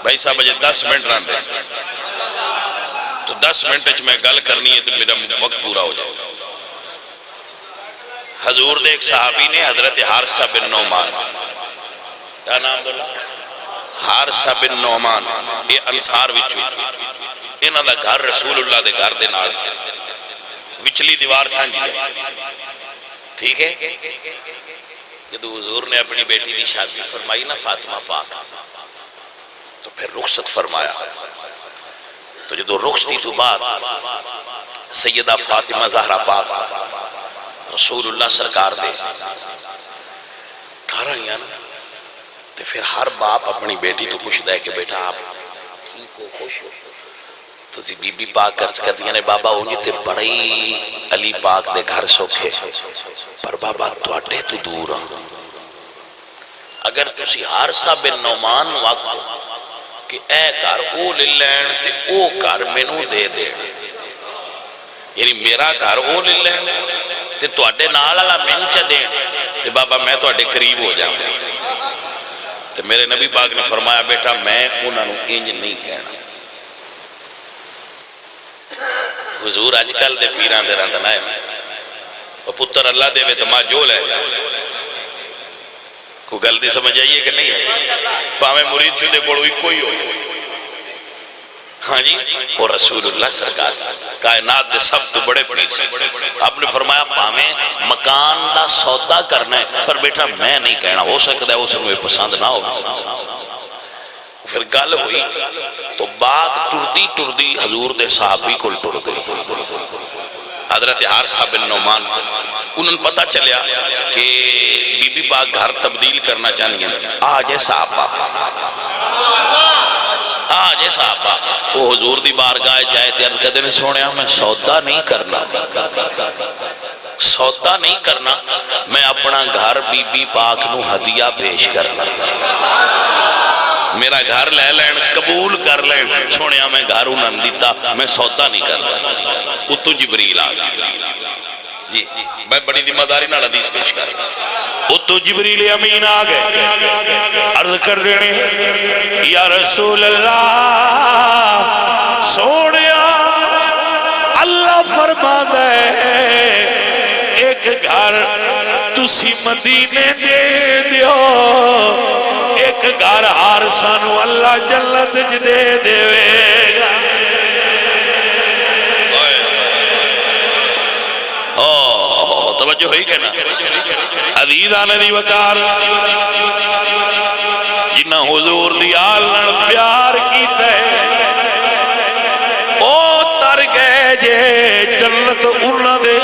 بھائی صاحب مجھے 10 منٹ رہن دیں تو 10 منٹ میں گل کرنی ہے تو میرا وقت پورا ہو جائے. حضور دے ایک صحابی نے حضرت حارثہ بن نعمان، کیا نام بولا؟ حارثہ بن نعمان، یہ انصار وچوں انہاں دا گھر رسول اللہ دے گھر دے نال سی، وچلی دیوار سانجھی ہے. ٹھیک ہے، جدو حضور نے اپنی بیٹی دی شادی فرمائی نا فاطمہ پاک، تو پھر رخصت فرمایا. تو جدو رخصتی تو بعد سیدہ فاطمہ زہرا پاک رسول اللہ سرکار دے گھر آئی نا، تو پھر ہر باپ اپنی بیٹی تو پوچھتا ہے کہ بیٹا آپ ٹھیک ہو، خوش ہو؟ تو بی بی پاک عرض کر دیا نے بابا انہیں تے بڑی علی پاک دے گھر سوکھے، پر بابا تواڈے تو دور ہوں. اگر تسی حارثہ بن نعمان واقع کہ اے گھر او لے لین تے او گھر مینوں دے دے، یعنی میرا گھر او لے لین تے تواڈے نال والا مینوں چا دین، تے بابا میں تواڈے قریب ہو جاؤں. تے میرے نبی پاک نے فرمایا بیٹا میں انہاں نوں انج نہیں کہنا. حضور اج کل دے پیراں دے رند نہ او پتر اللہ دے تو ماں جو لے، کوئی گل دی سمجھ آئیے کہ نہیں ہے؟ پاویں مرید شدے کولو اکو ہی ہو. ہاں جی، اور رسول اللہ سرکار کائنات دے سب تو بڑے پیر، آپ نے فرمایا پاویں مکان دا سودا کرنا ہے پر بیٹا میں نہیں کہنا، ہو سکتا ہے اس نے پسند نہ ہو. پھر گل ہوئی تو بات ٹردی ٹردی حضور دے صحابی کو ٹر گئی، حضرت حارثہ بن نعمان. انہوں پتہ چلیا کہ بی بی پاک گھر تبدیل کرنا چاہنی ہیں. آجے صحابہ، آجے صحابہ وہ حضور دی بارگاہ چاہے تے عرض کردے نے سونیا میں سودا نہیں کرنا، سودا نہیں کرنا، میں اپنا گھر بی بی پاک نو ہدیہ پیش کرنا، میرا گھر لے لین قبول کر لین. سونیا میں گھر انہوں نے دیتا، میں سودا نہیں کرنا. اتو جبریل آ گیا. جی میں بڑی ذمہ داری نال حدیث پیش کر رہا ہوں. اتو جبریل امین آ گئے، عرض کر دینے یا رسول اللہ سونیا اللہ فرما دے ایک گھر تسی مدینے دے دیو، ایک گھر حارثہ نو اللہ جنت وچ دے دے گا. توجہ ہوئی کہ نا عزیزان دی وقار، جنہ حضور دی آل نال پیار کیتا ہے او تر گئے جے جنت انہاں دے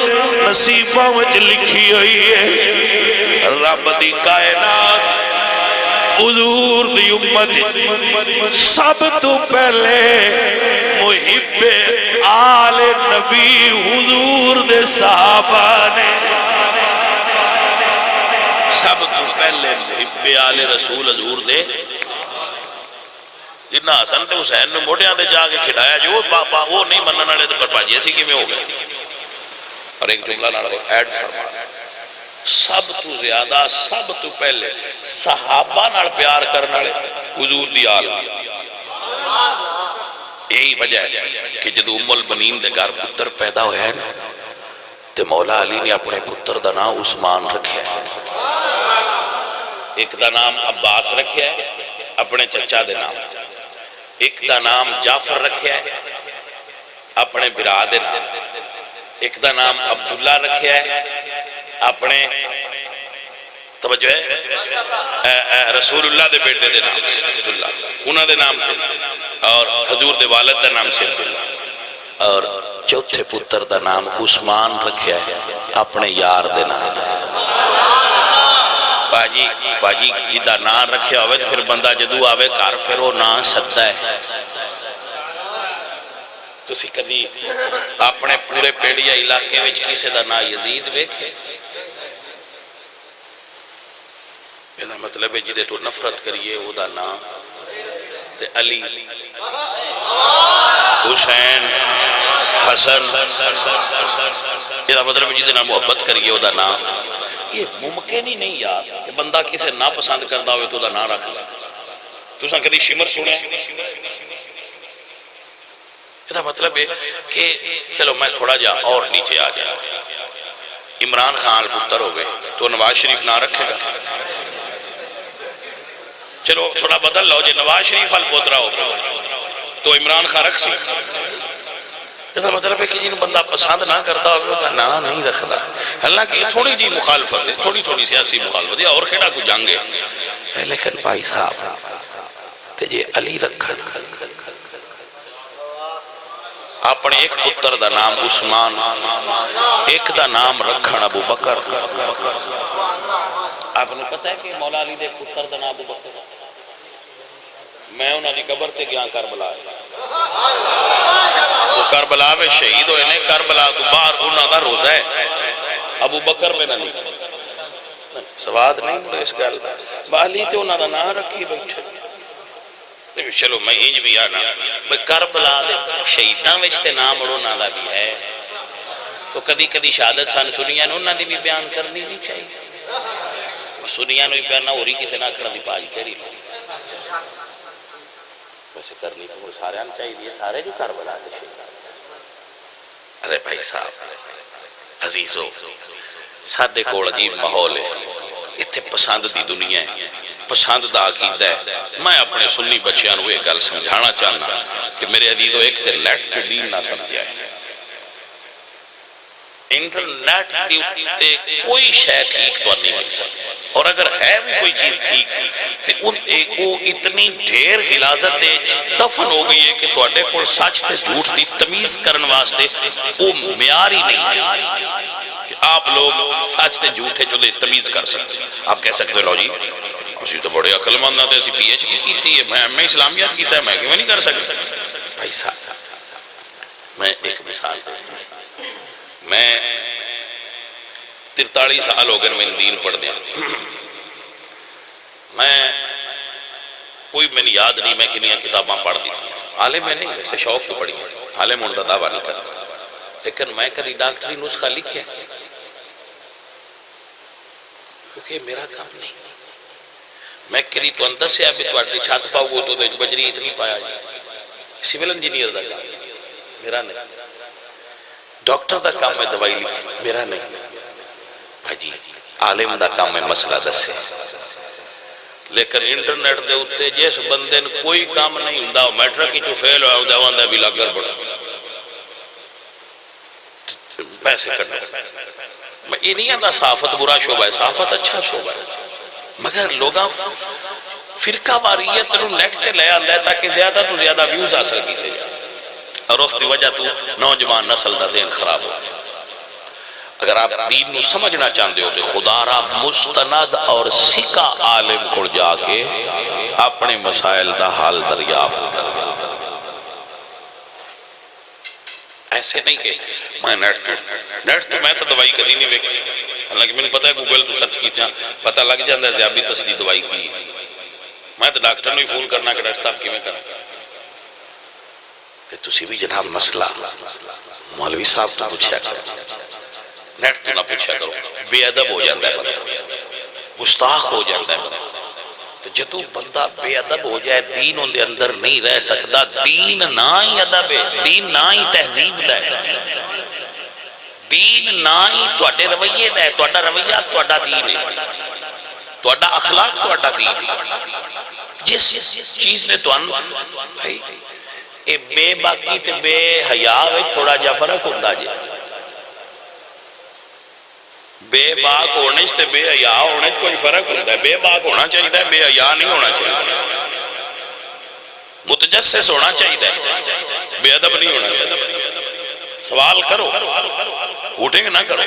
نصیباں وچ لکھی ہوئی ہے. رب دی کائنات حضور دی امت سب تو پہلے محب آل نبی حضور دے صحابہ نے، سب تو پہلے محب آل رسول حضور دے. جنہ حسن تے حسین نے موڑیاں دے جا کے کھڑایا جو پاپا وہ نہیں منن والے تے پر بھاجی ایسی کیویں ہو گئے. اور ایک جملہ نال ایڈ فرما سب تو زیادہ سب تو پہلے صحابہ نال پیار کرنے والے حضور دی آل. یہی وجہ ہے کہ جدو ام البنین دے گھر پتر پیدا ہویا ہے تے مولا علی نے اپنے پتر دا نام عثمان رکھیا ہے، ایک دا نام عباس رکھیا ہے اپنے چچا دے نام، ایک دا نام جعفر رکھیا ہے اپنے برا دے نام، ایک دا نام عبداللہ رکھیا ہے اپنے توجہ ہے رسول اللہ دے بیٹے دے نام عبداللہ انہاں دے نام تھے، اور حضور دے والد دا نام سید اللہ، اور چوتھے پتر دا نام عثمان رکھیا ہے اپنے یار دے نام. پاجی جدا نام رکھیا ہوئے پھر بندہ جدو آوے گھر پھر وہ نام سدتا ہے. تسی کدی اپنے پورے پیڑیا علاقے وچ کسی دا نام یزید ویکھے؟ یہ مطلب ہے جدے تو نفرت کریے وہ دا نام تے علی حسین حسن، یہ مطلب ہے جدے نام محبت کریے وہ دا نام. یہ ممکن ہی نہیں یار کہ بندہ کسے نہ پسند کردہ ہوئے تو دا نام رکھ لے. تساں کدی شمر سنیا؟ یہ مطلب ہے کہ چلو میں تھوڑا جا اور نیچے آ جاؤں، عمران خان پتر ہوئے تو نواز شریف نہ رکھے گا؟ چلو تھوڑا بدل لو، جی نواز شریف حال پوترا ہو تو عمران خان رکھ سی؟ یہ مطلب ہے کہ جن بندہ پسند نہ کرتا ہوگا نہ نہیں رکھتا. حالانکہ یہ تھوڑی جی مخالفت ہے، تھوڑی تھوڑی سیاسی مخالفت ہے، اور کھڑا کو جنگے. لیکن بھائی صاحب تے جی علی رکھن، اپنے ایک پتر دا نام عثمان، ایک دا نام رکھن ابو بکر. آپ نے پتہ ہے کہ مولا علی دے پتر دا نام ابو بکر؟ میں انہاں دی قبر تے گیا کربلا، وہ کربلا میں شہید ہوئے نے. کربلا تو باہر انہاں دا روزہ ہے، ابو بکر بن علی. سواد نہیں ملے اس گل دا، علی تے انہاں دا نام رکھی بیٹھے. چلو میں انج بھی آنا کربلا دے شہیداں وچ تے نام انہاں دا بھی ہے، تو کدی کدی شہادت سان سنیاں نے انہاں دی بھی بیان کرنی نہیں چاہیے. سنیاں نو ہی پیار نہ ہو رہی کسی نہ آکھنا دی پاج کہڑی لو. ویسے کرنی تو سارے آن چاہیے، سارے جو کربلا دے شہیداں. ارے بھائی صاحب عزیزو، سادے کول عجیب ماحول ہے، اتنے پسند دی دنیا ہے، پسند دا عقیدہ ہے. میں اپنے سنی بچیاں نو یہ گل سمجھانا چاہنا کہ میرے عزیزو ایک تے نیٹ تے دین نہ سمجھا ہے. انٹرنیٹ دی اتے کوئی شے ٹھیک تو نہیں مل سکتی، اور اگر ہے بھی کوئی چیز ٹھیک تو وہ اتنی ڈھیر غلاظت دفن ہو گئی ہے کہ تواڈے کول سچ تے جھوٹ دی تمیز کرن واسطے وہ معیار ہی نہیں ہے کہ آپ لوگ سچ تے جھوٹے جو دے تمیز کر سکتے. آپ کہہ سکتے لو جی اسی تو بڑے عقل مند ہیں، اسی پی ایچ ڈی کیتی ہے، میں اسلامیات کیتا ہے، میں کیوں نہیں کر سکتا؟ بھائی صاحب میں ایک مثال دیتا ہوں. میں 43 سال ہو گئے میں دین پڑھ دیا. میں کوئی میں یاد نہیں میں کنیاں کتاباں پڑھ دی تھی. عالم میں نہیں، ویسے شوق تو پڑھی ہے، عالم ہونے کا دعویٰ نہیں کرتا، لیکن میں کبھی ڈاکٹری نسخہ لکھے کیونکہ میرا کام نہیں. میں کلی تو اندر سے ابھی تو چھت پاؤ گو تو بجری اتنی پایا جی. سول انجینئر دا کام میرا نہیں، ڈاکٹر دا کام میں دوائی لکھی میرا نہیں. بھائی عالم دا کام میں مسئلہ دسے. لیکن انٹرنیٹ دے اتے جس بندے کوئی کام نہیں ہوندا، میٹرک کی فیل ہوا ہوندا واندا بھی لاگر بڑا پیسے کرنا. میں یہ نہیں آتا صحافت برا شعبہ ہے، صحافت اچھا شعبہ ہے، مگر لوگاں فرقہ واریت نو نیٹ تے لے آندا ہے تاکہ زیادہ تو زیادہ ویوز حاصل کیتے جائیں، اور اس کی وجہ تو نوجوان نسل دا دین خراب ہو. اگر آپ دین نو سمجھنا چاہتے ہو تو خدا را مستند اور سکا عالم کو جا کے اپنے مسائل دا حال دریافت کر. ایسے نہیں کہ میں نیٹ تو میں تو دوائی کدی نہیں ویکھی، حالانکہ میں نے پتا ہے گوگل تو سرچ کیتا پتہ لگ جاندہ ہے ذیابیطس دی دوائی کی. میں تو ڈاکٹر نے فون کرنا کہ ڈاکٹر صاحب کی میں کرنا. تسی بھی جناب مسئلہ مولوی صاحب تو پوچھا کرو، نیٹ تو نہ پوچھا کرو. بے ادب ہو جاتا ہے بندہ، گستاخ ہو جاتا ہے بندہ. تو جدو بندہ بے ادب ہو جائے دین ان دے اندر نہیں رہ سکتا. دین نہ ہی ادب ہے، دین نہ ہی تہذیب دا ہے، دین نہ ہی تواڈے رویے دا ہے. تواڈا رویہ تواڈا دین ہے، تواڈا اخلاق تواڈا دین ہے. جس چیز نے تو بھائی اے بے باقی تے بے حیا وچ تھوڑا جا فرق ہوندا جی. بے باک ہونے تے بے حیا ہونے کوئی فرق ہوندا ہے. بے باک ہونا چاہیے، بے حیا نہیں ہونا چاہیے. متجسس ہونا چاہیے، بے ادب نہیں ہونا چاہیے. سوال کرو، اٹھیں گے نہ کرو.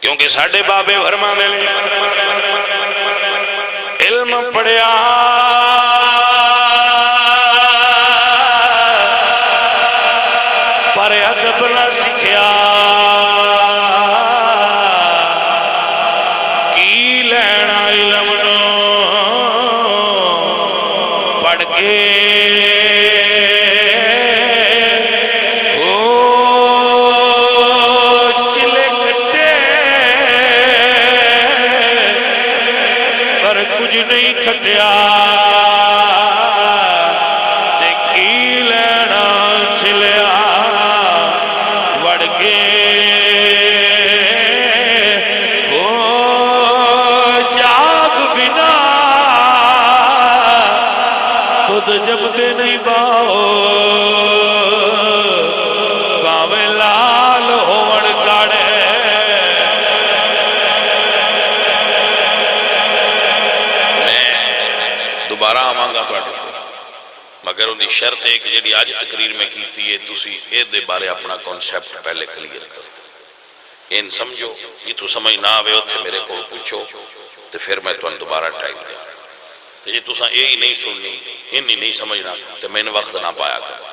کیونکہ ساڈے بابے فرماندے نے علم پڑھیا پر ادب نہ سکھیا، کی لینا علم نو پڑھ کے چلے کٹے پر کچھ نہیں کٹیا تے کی لینا چلیا وڑ کے جب دے نہیں باؤ باوے لال ہوڑ کاڑے میں دوبارہ آمانگا پڑھ مگر ان دی شرط ہے کہ جیڑی آج تقریر میں کیتی ہے تُسی اے دے بارے اپنا کانسیپٹ پہلے کلیئر کرو ان سمجھو یہ تو سمجھ نہ آوے ہوتے میرے کو پوچھو تو پھر میں تو ان دوبارہ ٹائم دیا تو یہ تُساں یہی نہیں سننی انہی نہیں سمجھنا تو میں نے وقت نہ پایا کر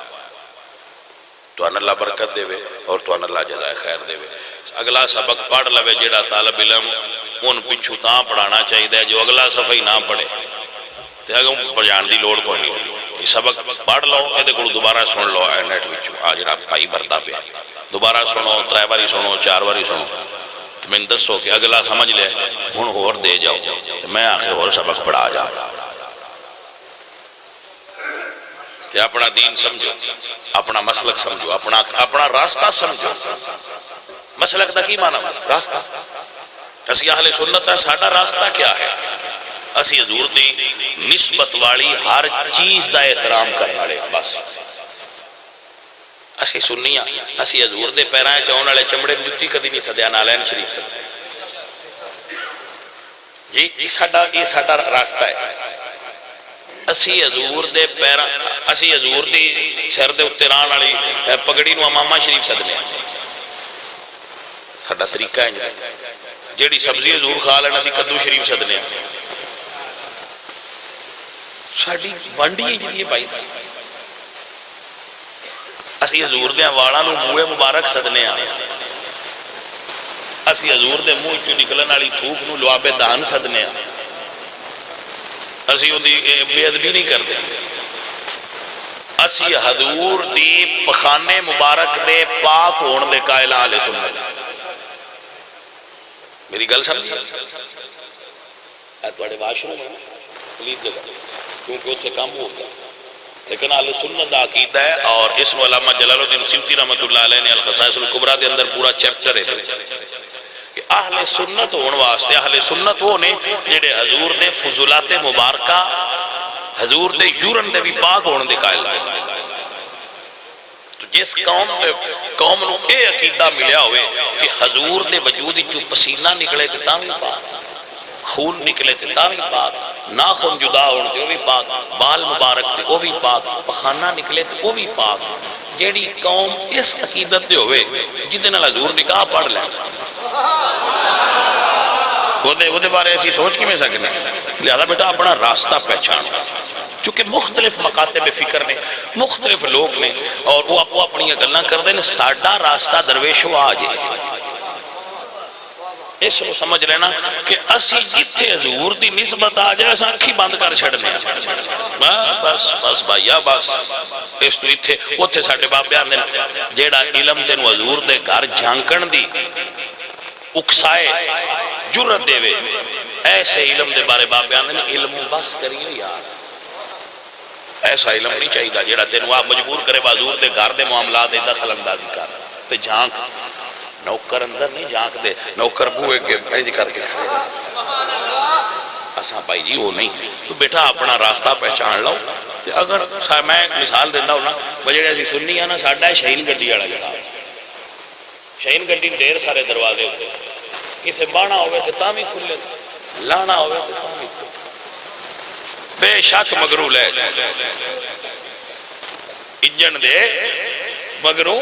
تو ان اللہ برکت دے وے اور تو ان اللہ جزائے خیر دے وے اگلا سبق پڑھ لوے جیڑا طالب علم ان پچھو تاں پڑھانا چاہیے دے جو اگلا صفحہ ہی نہ پڑھے تو اگر پڑھان دی لوڑ کوئی نہیں یہ سبق پڑھ لو یہ دیکھو دوبارہ سن لو نیٹ وچو آج رات بھائی برتا پہ دوبارہ سنو 3 باری سنو 4 باری سنو تو میں دسو کہ اگلا سمجھ لے ہن ہور دے جاؤ تو میں آخر ہور سبق پڑھا جا تے اپنا دین سمجھو اپنا مسلک سمجھو اپنا راستہ سمجھو مسلک دا کی معنی راستہ اسی اہل سنت ہے ساڈا راستہ کیا ہے اسی حضور دی نسبت والی ہر چیز دا احترام کرنے والے بس اسی سنیاں اسی حضور دے پیرائیں چاہون والے چمڑے جتی کدی نہیں سدیا نالین شریف سے جی یہ ساڈا راستہ ہے اسی حضور دے پیرا اسی حضور دی سر دے اتران والی پگڑی نو امامہ شریف سدنے ساڈا طریقہ ہے جیڑی سبزی حضور کھا لینا اسی کدو شریف سدنے ساڈی بانڈی ہے جی بھائی اسی حضور دے والاں نو منہ مبارک سدنے اسی حضور دے منہ چوں نکلن والی تھوک نو لعاب دہن سدنے اسی ان دی بے ادبی نہیں کرتے اسی حضور دی پخانے مبارک دے پاک ہون دے قائل اہل سنت میری گل سمجھ تواڈے واش روم ہے پلیز جگہ کیونکہ اس سے کام ہوتا لیکن اہل سنت دا عقیدہ ہے اور اس میں علامہ جلال الدین سیوطی رحمۃ اللہ علیہ نے الخصائص الکبریٰ دے اندر پورا چیپٹر ہے کہ اہل سنت ہون واسطے اہل سنت وہ نے جڑے حضور دے فضولات مبارکہ حضور دے یورن دے بھی پاک ہون دے قائل تو جس قوم نو اے عقیدہ ملیا ہوئے کہ حضور دے وجود چو پسینہ نکلے تے تاں بھی پاک خون نکلے تے تاں بھی پاک ناخن جدا ہون تے وہ بھی پاک بال مبارک تے وہ بھی پاک پخانہ نکلے تے وہ بھی پاک جیڑی قوم اس عقیدت دے ہوئے جتنے حضور نکاح پڑھ لیں وہ دے بارے ایسی سوچ کی میں سکنے لہذا بیٹا اپنا راستہ پہچان چونکہ مختلف مکاتب فکر نے مختلف لوگ نے اور وہ اپنی گلاں کر دیں ساڈا راستہ درویشو آ جائے اس کو سمجھ لینا کہ اسی جتھے حضور دی نسبت آ جائے اساں اکھی بند کر چھڑنے بس بھائیا بس اس تو اتھے اتھے ساڈے بابے آندے جیڑا علم تینو حضور دے گھر جھانکن دی اکسائے جرت دے وے ایسے علم دے بارے بابے آندے علم بس کریے یار ایسا علم نہیں چاہیے گا جیڑا تینو آپ مجبور کرے حضور دے گھر دے معاملات دے دخل اندازی کر تے جھانک نوکر اندر نہیں جھانک دے نوکر بوئے کے بھیج کر کے اساں بھائی جی وہ نہیں تو بیٹا اپنا راستہ پہچان لو تے اگر میں مثال دینا ہوں نا بجڑے ایسی سننی ہے نا ساڈا شہین گڈی والا جڑا شہین گڈی ڈھیر سارے دروازے ہوتے کسے بانا ہوئے تے تاں بھی کھلے لانا ہوئے تے تاں بھی کھلے بے شک مگرو لے انجن دے مگرو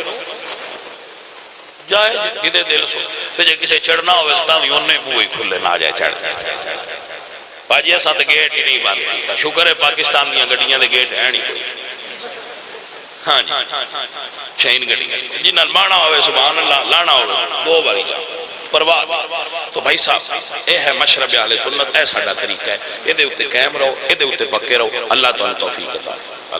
جائے جدے دل سو تے جے کسے چڑھنا ہوئے تاں بھی انہیں بوئی کھلے نہ جائے چڑھ باجی ایسا تے گیٹ ہی نہیں بند کیتا شکر ہے پاکستان دیاں گڈیاں دے گیٹ ہے نہیں کوئی ہاں جی شہین گڈی جنہاں بانا ہوئے سبحان اللہ لانا ہوئے دو باری جا پرواہ تو بھائی صاحب اے ہے مشرب اہل سنت اے ساڈا طریقہ ہے اے دے اوتے قائم رہو اے دے اوتے پکے رہو اللہ تعالی توفیق عطا